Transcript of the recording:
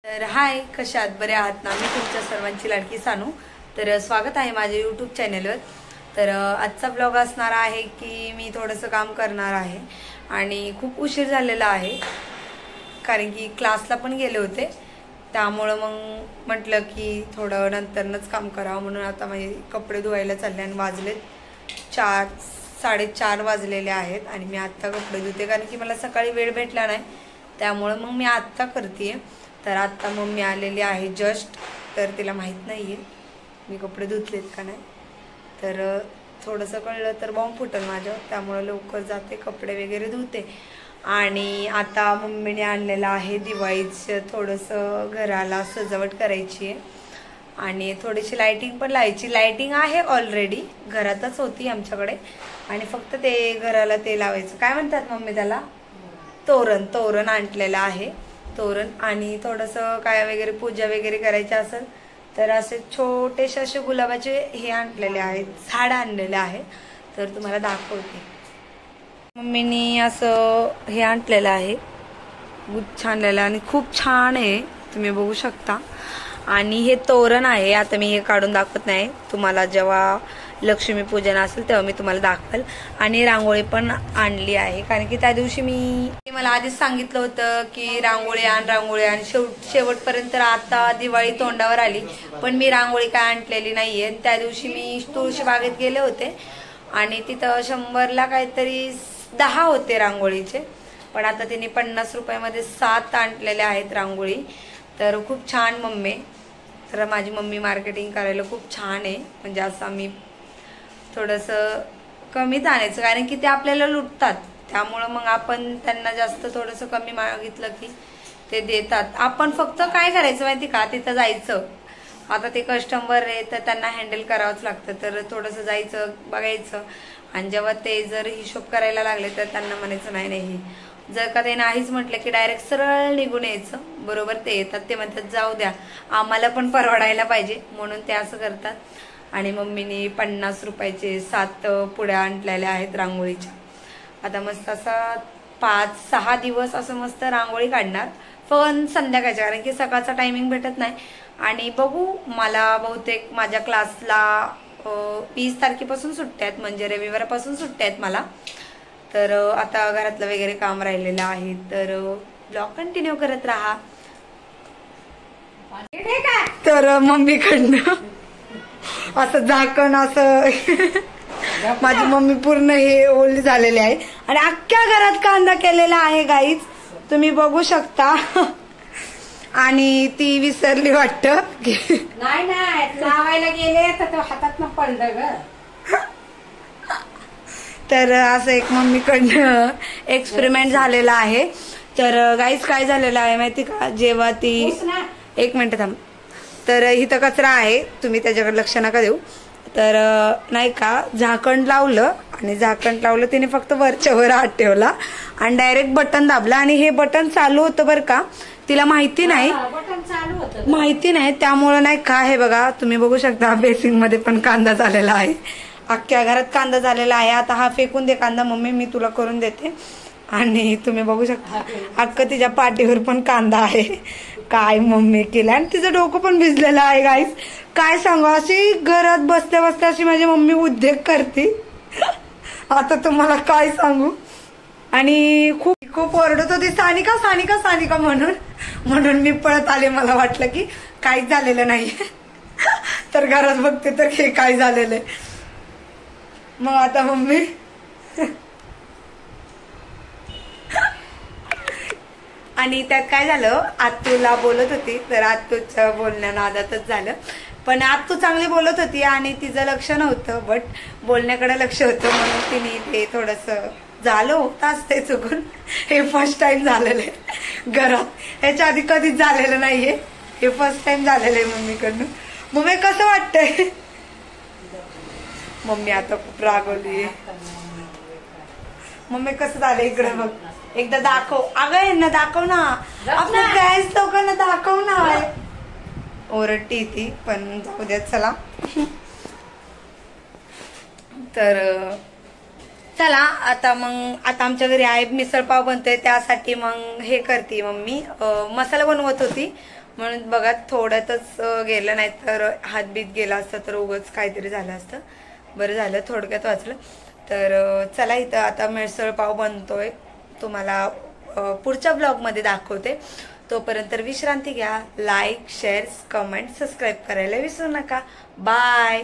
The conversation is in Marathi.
तर हाय, कशा आहात? बरे आहात ना? मी तुमच्या सर्वांची लाडकी सानू. तर स्वागत आहे माझ्या यूट्यूब चॅनलवर. तर आजचा ब्लॉग असणार आहे की मी थोडंसं काम करणार आहे आणि खूप उशीर झालेला आहे कारण की क्लासला पण गेले होते. त्यामुळं मग म्हटलं की थोडं नंतरच काम करावं म्हणून आता माझे कपडे धुवायला चालले आणि वाजले 4:30 वाजलेले आहेत आणि मी आत्ता कपडे धुते कारण की मला सकाळी वेळ भेटला नाही. त्यामुळं मग मी आत्ता करते. तर आत्ता मम्मी आलेली आहे जस्ट. तर तिला माहीत नाही आहे मी कपडे धुतलेत का नाही. तर थोडंसं कळलं तर बॉम्ब फुटल माझं. त्यामुळं लवकर जाते, कपडे वगैरे धुते. आणि आता मम्मीने आणलेलं आहे दिवाळीचं थोडंसं घराला सजावट करायची आहे आणि थोडीशी लायटिंग पण लावायची. लायटिंग आहे ऑलरेडी, घरातच होती आमच्याकडे आणि फक्त ते घराला ते लावायचं. काय म्हणतात मम्मी त्याला? तोरण आणलेलं आहे. तोरण आणि थोडंसं काय वगैरे पूजा वगैरे करायची असेल तर असे छोटेसे असे गुलाबाचे हे आणलेले आहेत, झाड आणलेले आहे. तर तुम्हाला दाखवते. मम्मीनी असं हे आणलेलं आहे, गुच्छ आणलेलं आणि खूप छान आहे, तुम्ही बघू शकता. आणि हे तोरण आहे. आता मी हे काढून दाखवत नाही, तुम्हाला जेव्हा लक्ष्मीपूजन असेल तेव्हा मी तुम्हाला दाखवेल. आणि रांगोळी पण आणली आहे कारण की त्या दिवशी मला आधीच सांगितलं होतं की रांगोळी आणि शेवटपर्यंत आता दिवाळी तोंडावर आली पण मी रांगोळी काय आणलेली नाहीये. त्या दिवशी मी तुळशी बागेत गेले होते आणि तिथं 100ला काहीतरी 10 होते रांगोळीचे, पण आता तिने 50 रुपयामध्ये 7 आणलेले आहेत रांगोळी. तर खूप छान मम्मी. तर माझी मम्मी मार्केटिंग करायला खूप छान आहे. म्हणजे असं मी थोडंसं कमीच आणायचं कारण की ते आपल्याला लुटतात. त्यामुळं मग आपण त्यांना जास्त थोडंसं कमी मागितलं की ते देतात. आपण फक्त काय करायचं माहिती का, तिथं जायचं. आता ते कस्टमर आहे तर त्यांना हँडल करावंच लागतं. तर थोडंसं जायचं, बघायचं आणि जेव्हा ते जर हिशोब करायला लागले तर त्यांना म्हणायचं नाही. जर का ते नाहीच म्हटलं की डायरेक्ट सरळ निघून यायचं. बरोबर ते येतात, ते म्हणतात जाऊ द्या, आम्हाला पण परवडायला पाहिजे म्हणून ते असं करतात. आणि मम्मीने 50 रुपयाचे 7 पुड्या आणलेल्या आहेत रांगोळीच्या. आता मस्त असा 5-6 दिवस असं मस्त रांगोळी काढणार, पण संध्याकाळच्या, कारण की सकाळचा टायमिंग भेटत नाही. आणि बघू, मला बहुतेक माझ्या क्लासला 20 तारखेपासून सुट्ट्या आहेत, म्हणजे रविवारपासून सुट्ट्या आहेत मला. तर आता घरातलं वगैरे काम राहिलेलं आहे. तर ब्लॉग कंटिन्यू करत राहा. तर मम्मीकडनं असं झाकण असं माझी मम्मी पूर्ण हे ओली झालेली आहे आणि अख्ख्या घरात कांदा केलेला आहे गाईज, तुम्ही बघू शकता. आणि ती विसरली वाटतं. नाही लावायला गेले तर हातात पडलं ग. तर असं एक मम्मीकडनं एक्सपेरिमेंट झालेला आहे. तर गाईज काय झालेलं आहे माहिती का, जेव्हा ती एक मिनिट थांब. तर इथं कचरा आहे, तुम्ही त्याच्याकडे लक्ष नका देऊ. तर नाही का, झाकण लावलं तिने फक्त वरच्या वर हात ठेवला आणि डायरेक्ट बटन दाबलं आणि हे बटन चालू होतं बरं का. तिला माहिती नाही, त्यामुळं नाही का, हे बघा तुम्ही बघू शकता बेसिंग मध्ये पण कांदा झालेला आहे. अख्ख्या घरात कांदा झालेला आहे. आता हा फेकून दे कांदा मम्मी, मी तुला करून देते. आणि तुम्ही बघू शकता अख्खा तिच्या पाठीवर पण कांदा आहे. काय मम्मी केलं आणि तिचं डोकं पण भिजलेलं आहे गाईस. काय सांगू, अशी घरात बसल्या बसल्या अशी माझी मम्मी उद्योग करते. आता तुम्हाला काय सांगू. आणि खूप ओरडत होती सानिका म्हणून मी पळत आले. मला वाटलं की काहीच झालेलं नाही. तर घरात बघते तर हे काय झालेलं आहे. मग आता मम्मी आणि त्यात काय झालं, आत्तूला बोलत होती तर आत्तूच्या बोलण्या नादातच झालं. पण आत्तू चांगली बोलत होती आणि तिचं लक्ष नव्हतं, बट बोलण्याकडे लक्ष होतं म्हणून तिने ते थोडंसं झालं होताच ते चुकून. हे फर्स्ट टाइम झालेलं आहे घरात, ह्याच्या आधी कधीच झालेलं नाहीये, हे फर्स्ट टाइम झालेलं आहे मम्मीकडनं. मम्मी कसं वाटतंय? मम्मी आता खूप रागवली. मम्मी कसं झालं इकडे बघ, एकदा दाखव. अगं यांना दाखव ना, आपल्या गॅस लोकांना दाखव ना. ओरडती ती, पण जाऊ द्या चला. तर चला आता आमच्या घरी आहे मिसळ पाव बनतोय, त्यासाठी मग हे करते मम्मी. मसाला बनवत होती म्हणून बघा थोड्यातच गेलं, नाही तर हातबीत गेला असतं तर उगाच काहीतरी झालं असतं. बरं झालं थोडक्यात वाचलं. तर चला इथं आता मिसळ पाव बनतोय, तुम्हाला पुढच्या ब्लॉगमध्ये दाखवते. तोपर्यंत विश्रांती घ्या. लाईक, शेअर, कमेंट, सबस्क्राईब करायला विसरू नका. बाय.